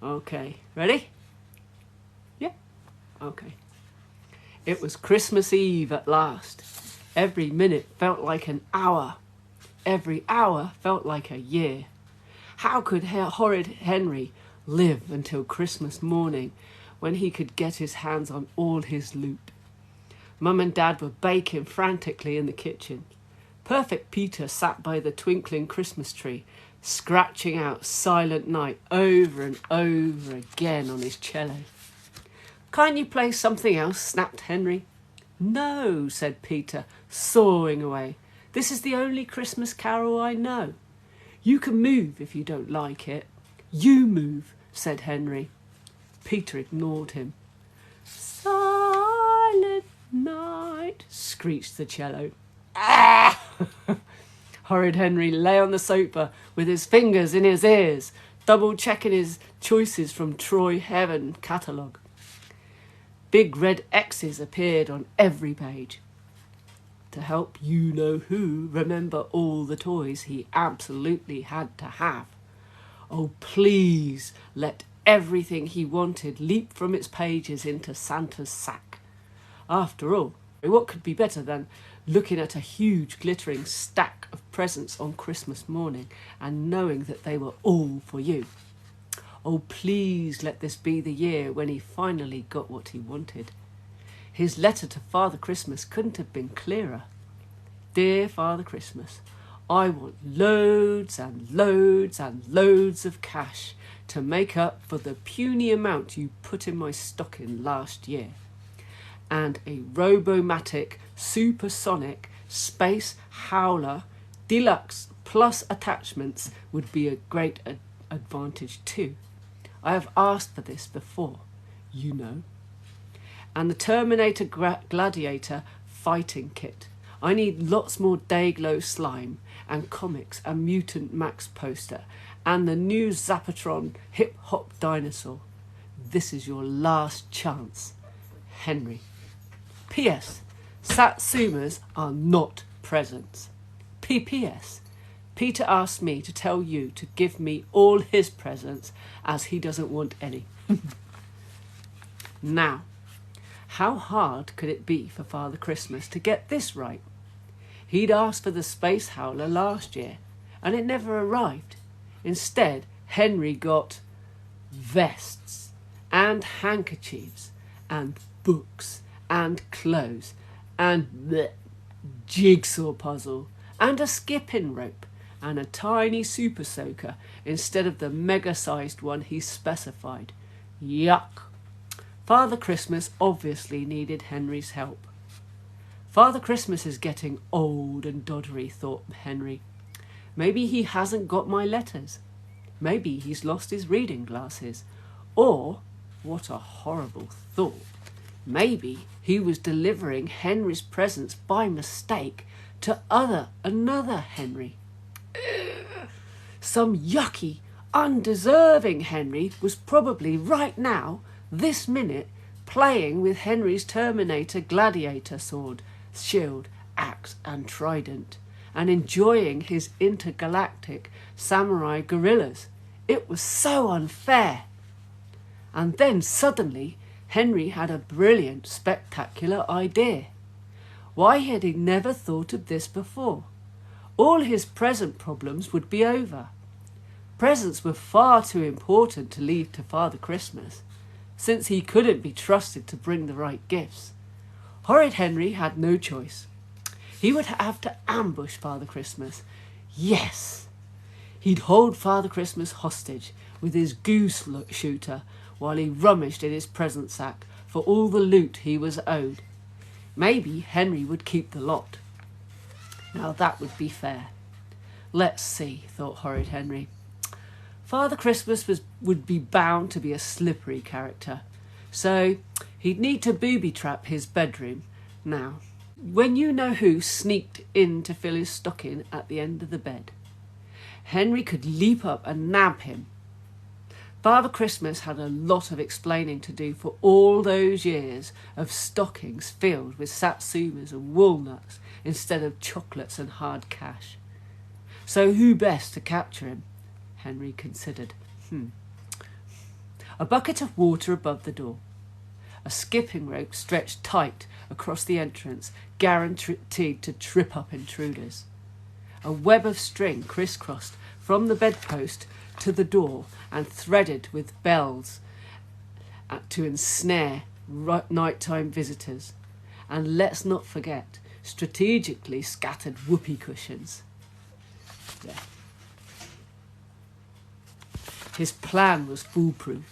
Okay, ready? Yeah, okay. It was Christmas Eve at last. Every minute felt like an hour. Every hour felt like a year. How could horrid Henry live until Christmas morning when he could get his hands on all his loot? Mum and Dad were baking frantically in the kitchen. Perfect Peter sat by the twinkling Christmas tree, scratching out Silent Night over and over again on his cello. Can't you play something else? Snapped Henry. No, said Peter, sawing away. This is the only Christmas carol I know. You can move if you don't like it. You move, said Henry. Peter ignored him. Silent night, screeched the cello. Ah! Horrid Henry lay on the sofa with his fingers in his ears, double-checking his choices from Troy Heaven catalogue. Big red X's appeared on every page. To help you-know-who remember all the toys he absolutely had to have. Oh, please let everything he wanted leap from its pages into Santa's sack. After all, what could be better than looking at a huge glittering stack of presents on Christmas morning and knowing that they were all for you? Oh, please let this be the year when he finally got what he wanted. His letter to Father Christmas couldn't have been clearer. Dear Father Christmas, I want loads and loads and loads of cash to make up for the puny amount you put in my stocking last year. And a Robomatic Supersonic Space Howler Deluxe Plus attachments would be a great advantage too. I have asked for this before, you know. And the Terminator Gladiator fighting kit. I need lots more Dayglow slime and comics and Mutant Max poster and the new Zapatron Hip Hop Dinosaur. This is your last chance, Henry. P.S. Satsumas are not presents. P.P.S. Peter asked me to tell you to give me all his presents as he doesn't want any. Now, how hard could it be for Father Christmas to get this right? He'd asked for the Space Howler last year, and it never arrived. Instead, Henry got vests, and handkerchiefs, and books, and clothes, and jigsaw puzzle, and a skipping rope, and a tiny super soaker instead of the mega-sized one he specified. Yuck! Father Christmas obviously needed Henry's help. Father Christmas is getting old and doddery, thought Henry. Maybe he hasn't got my letters. Maybe he's lost his reading glasses. Or, what a horrible thought, maybe he was delivering Henry's presents by mistake to another Henry. Some yucky, undeserving Henry was probably right now, this minute, playing with Henry's Terminator Gladiator sword, shield, axe and trident, and enjoying his intergalactic samurai gorillas. It was so unfair. And then suddenly Henry had a brilliant, spectacular idea. Why had he never thought of this before? All his present problems would be over. Presents were far too important to leave to Father Christmas, since he couldn't be trusted to bring the right gifts. Horrid Henry had no choice. He would have to ambush Father Christmas. Yes! He'd hold Father Christmas hostage with his goose shooter while he rummaged in his present sack for all the loot he was owed. Maybe Henry would keep the lot. Now that would be fair. Let's see, thought Horrid Henry. Father Christmas would be bound to be a slippery character, so he'd need to booby-trap his bedroom. Now, when you-know-who sneaked in to fill his stocking at the end of the bed, Henry could leap up and nab him. Father Christmas had a lot of explaining to do for all those years of stockings filled with satsumas and walnuts instead of chocolates and hard cash. So who best to capture him? Henry considered. a bucket of water above the door, a skipping rope stretched tight across the entrance, guaranteed to trip up intruders, a web of string crisscrossed from the bedpost to the door and threaded with bells to ensnare nighttime visitors, and let's not forget strategically scattered whoopee cushions. Yeah. His plan was foolproof.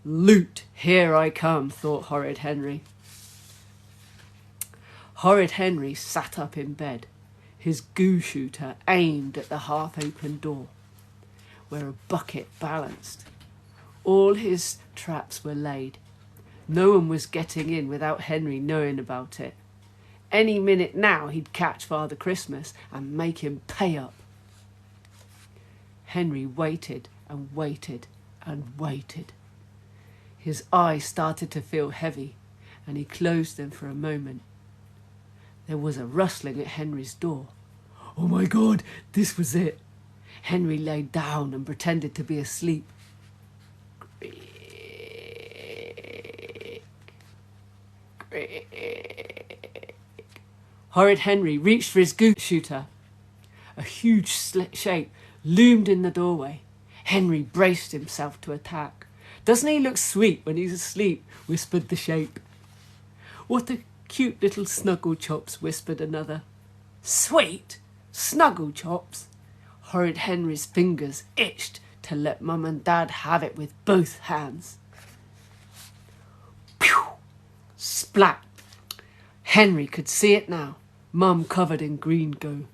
Loot, here I come, thought Horrid Henry. Horrid Henry sat up in bed, his goo shooter aimed at the half-open door, where a bucket balanced. All his traps were laid. No one was getting in without Henry knowing about it. Any minute now he'd catch Father Christmas and make him pay up. Henry waited and waited and waited. His eyes started to feel heavy, and he closed them for a moment. There was a rustling at Henry's door. Oh my God, this was it. Henry lay down and pretended to be asleep. Creak, creak. Horrid Henry reached for his goose shooter. A huge shape loomed in the doorway. Henry braced himself to attack. Doesn't he look sweet when he's asleep? Whispered the shape. What a cute little snuggle chops, whispered another. Sweet? Snuggle chops? Horrid Henry's fingers itched to let Mum and Dad have it with both hands. Pew! Splat! Henry could see it now. Mum covered in green goo.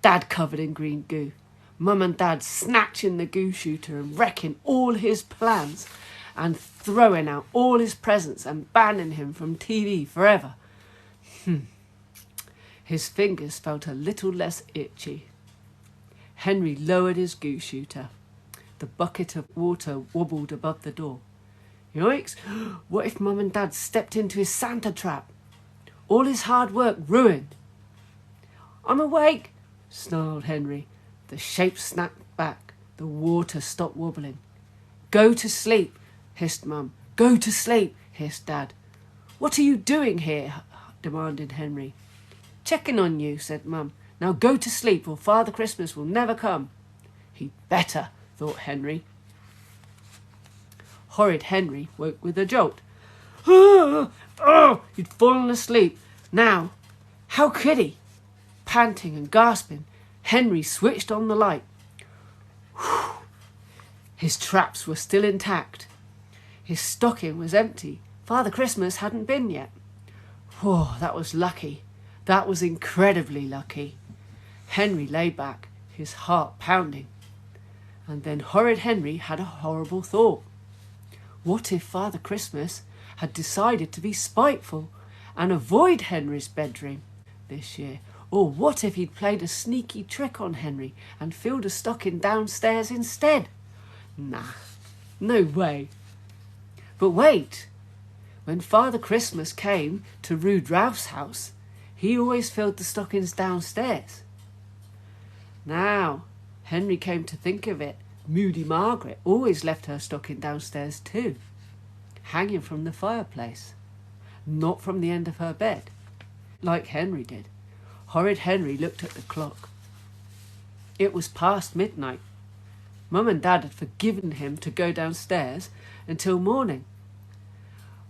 Dad covered in green goo. Mum and Dad snatching the goo shooter and wrecking all his plans and throwing out all his presents and banning him from TV forever. His fingers felt a little less itchy. Henry lowered his goo shooter. The bucket of water wobbled above the door. Yoicks! What if Mum and Dad stepped into his Santa trap? All his hard work ruined. I'm awake, snarled Henry. The shape snapped back. The water stopped wobbling. Go to sleep, hissed Mum. Go to sleep, hissed Dad. What are you doing here? Demanded Henry. Checking on you, said Mum. Now go to sleep or Father Christmas will never come. He'd better, thought Henry. Horrid Henry woke with a jolt. He'd fallen asleep. Now, how could he? Panting and gasping, Henry switched on the light. Whew. His traps were still intact. His stocking was empty. Father Christmas hadn't been yet. Whoa, that was lucky. That was incredibly lucky. Henry lay back, his heart pounding. And then Horrid Henry had a horrible thought. What if Father Christmas had decided to be spiteful and avoid Henry's bedroom this year? Or what if he'd played a sneaky trick on Henry and filled a stocking downstairs instead? Nah, no way. But wait, when Father Christmas came to Rude Ralph's house, he always filled the stockings downstairs. Now, Henry came to think of it, Moody Margaret always left her stocking downstairs too, hanging from the fireplace, not from the end of her bed, like Henry did. Horrid Henry looked at the clock. It was past midnight. Mum and Dad had forgiven him to go downstairs until morning,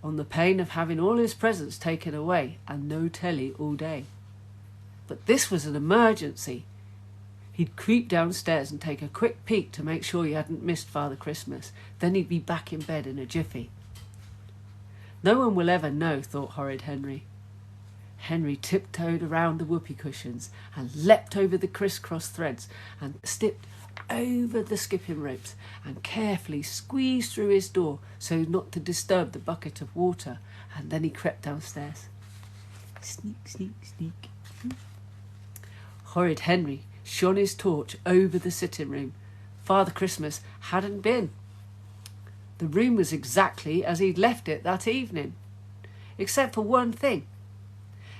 on the pain of having all his presents taken away and no telly all day. But this was an emergency. He'd creep downstairs and take a quick peek to make sure he hadn't missed Father Christmas. Then he'd be back in bed in a jiffy. No one will ever know, thought Horrid Henry. Henry tiptoed around the whoopee cushions and leapt over the criss-cross threads and stepped over the skipping ropes and carefully squeezed through his door so not to disturb the bucket of water, and then he crept downstairs. Sneak, sneak, sneak. Horrid Henry shone his torch over the sitting room. Father Christmas hadn't been. The room was exactly as he'd left it that evening, except for one thing.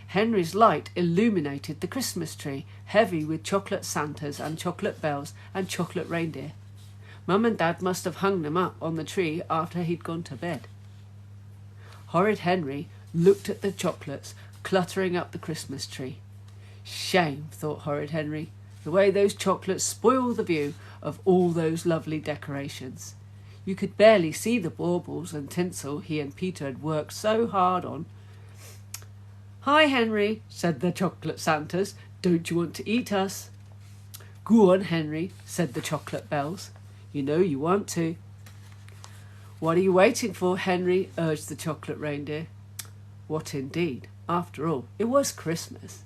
Henry's light illuminated the Christmas tree, heavy with chocolate Santas and chocolate bells and chocolate reindeer. Mum and Dad must have hung them up on the tree after he'd gone to bed. Horrid Henry looked at the chocolates cluttering up the Christmas tree. Shame, thought Horrid Henry, the way those chocolates spoil the view of all those lovely decorations. You could barely see the baubles and tinsel he and Peter had worked so hard on. "Hi, Henry," said the chocolate Santas. "Don't you want to eat us?" "Go on, Henry," said the chocolate bells. "You know you want to." "What are you waiting for, Henry?" urged the chocolate reindeer. What indeed? After all, it was Christmas.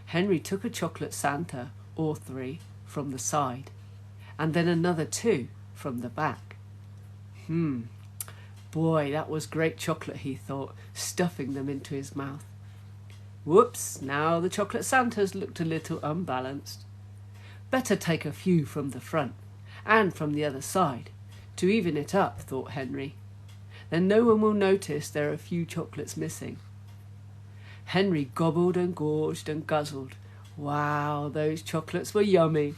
Henry took a chocolate Santa, or 3, from the side, and then another 2 from the back. Boy, that was great chocolate, he thought, stuffing them into his mouth. Whoops, now the chocolate Santas looked a little unbalanced. Better take a few from the front, and from the other side, to even it up, thought Henry. Then no one will notice there are a few chocolates missing. Henry gobbled and gorged and guzzled. Wow, those chocolates were yummy.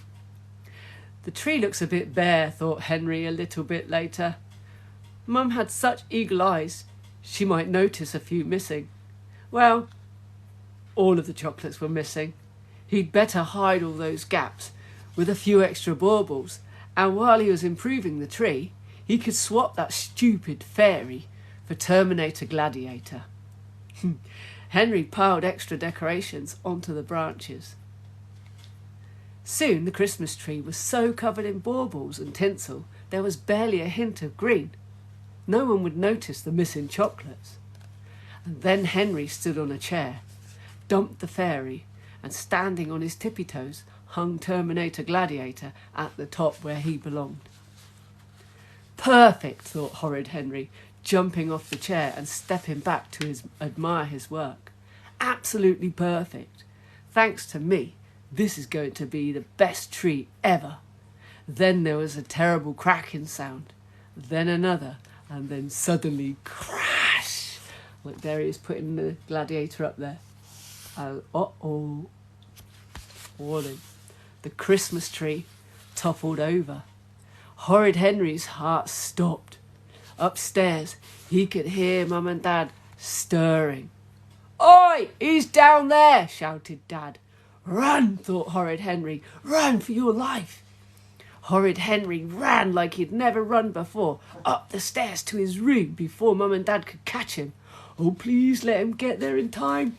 The tree looks a bit bare, thought Henry a little bit later. Mum had such eagle eyes, she might notice a few missing. Well, all of the chocolates were missing. He'd better hide all those gaps with a few extra baubles, and while he was improving the tree, he could swap that stupid fairy for Terminator Gladiator. Henry piled extra decorations onto the branches. Soon the Christmas tree was so covered in baubles and tinsel there was barely a hint of green. No one would notice the missing chocolates. And then Henry stood on a chair, dumped the fairy, and standing on his tippy toes hung Terminator Gladiator at the top where he belonged. Perfect, thought Horrid Henry, jumping off the chair and stepping back to admire his work. Absolutely perfect. Thanks to me, this is going to be the best tree ever. Then there was a terrible cracking sound, then another, and then suddenly crash. Look, there he is putting the gladiator up there. Uh-oh. Warning. The Christmas tree toppled over. Horrid Henry's heart stopped. Upstairs, he could hear Mum and Dad stirring. "Oi, he's down there!" shouted Dad. "Run," thought Horrid Henry. "Run for your life." Horrid Henry ran like he'd never run before, up the stairs to his room before Mum and Dad could catch him. Oh, please let him get there in time.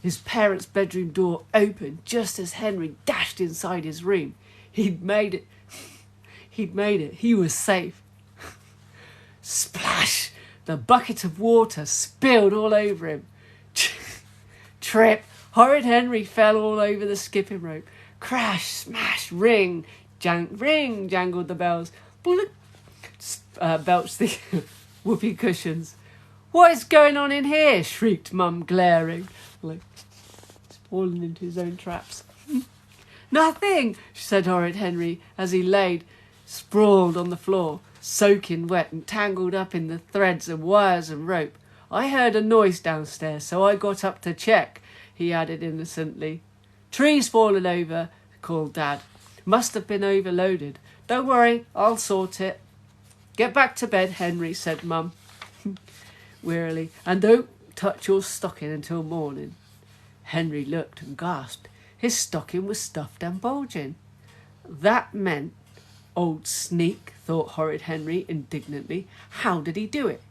His parents' bedroom door opened just as Henry dashed inside his room. He'd made it. He was safe. Splash! The bucket of water spilled all over him. Trip! Horrid Henry fell all over the skipping rope. Crash! Smash! Ring! Ring! Jangled the bells. Belched the whoopee cushions. "What is going on in here?" shrieked Mum, glaring. Like, falling into his own traps. "Nothing," said Horrid Henry as he laid sprawled on the floor, soaking wet and tangled up in the threads of wires and rope. "I heard a noise downstairs, so I got up to check," he added innocently. "Tree's fallen over," called Dad. "Must have been overloaded. Don't worry, I'll sort it." "Get back to bed, Henry," said Mum wearily, "and don't touch your stocking until morning." Henry looked and gasped. His stocking was stuffed and bulging. That meant, old sneak, thought Horrid Henry indignantly. How did he do it?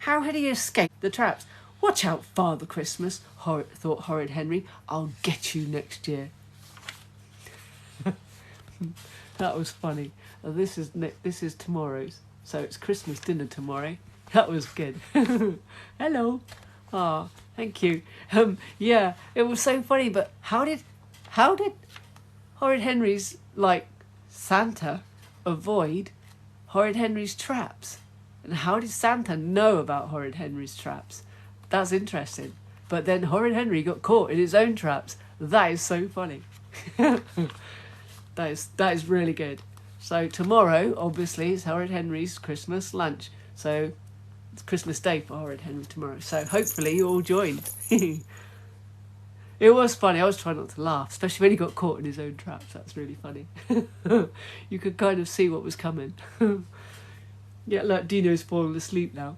How had he escaped the traps? "Watch out, Father Christmas," thought Horrid Henry. "I'll get you next year." That was funny. This is tomorrow's, so it's Christmas dinner tomorrow. That was good. Hello. Ah, thank you. Yeah, it was so funny. But how did Horrid Henry's Santa avoid Horrid Henry's traps? And how did Santa know about Horrid Henry's traps? That's interesting. But then Horrid Henry got caught in his own traps. That is so funny. That is really good. So tomorrow, obviously, is Horrid Henry's Christmas lunch. So it's Christmas Day for Horrid Henry tomorrow. So hopefully you all joined. It was funny. I was trying not to laugh, especially when he got caught in his own traps. That's really funny. You could kind of see what was coming. Yeah, look, Dino's fallen asleep now.